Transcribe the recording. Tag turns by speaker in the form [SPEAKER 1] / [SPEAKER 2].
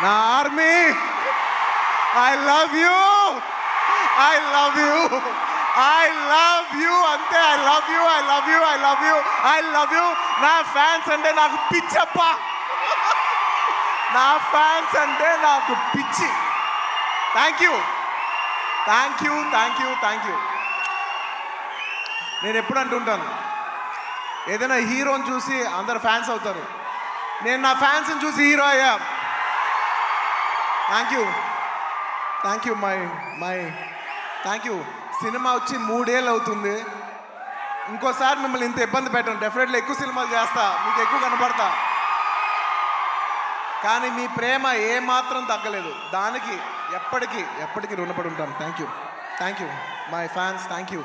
[SPEAKER 1] నా army, I love you, I love you, I love you, అంతే. I love you, I love you, I love you, I love you. నా fans అంటే నాకు పిచ్చప్ప, నా fans అంటే నాకు పిచ్చి. Thank you, thank you, thank you, thank you. నేను ఎప్పుడు అంటుంటాను, ఏదైనా హీరోని చూసి అందరు ఫ్యాన్స్ అవుతారు. నేను నా ఫ్యాన్స్ని చూసి హీరో అయ్యా. Thank you, thank you, my thank you. Cinema వచ్చి 3 ఏళ్ళు అవుతుంది. ఇంకోసారి మిమ్మల్ని ఇంత ఇబ్బంది పెట్టను. డెఫినెట్లీ ఎక్కువ సినిమాలు చేస్తా, మీకు ఎక్కువ కనపడతా. కానీ మీ ప్రేమ ఏమాత్రం తగ్గలేదు. దానికి ఎప్పటికీ రుణపడి ఉంటాను. Thank you, my fans, thank you.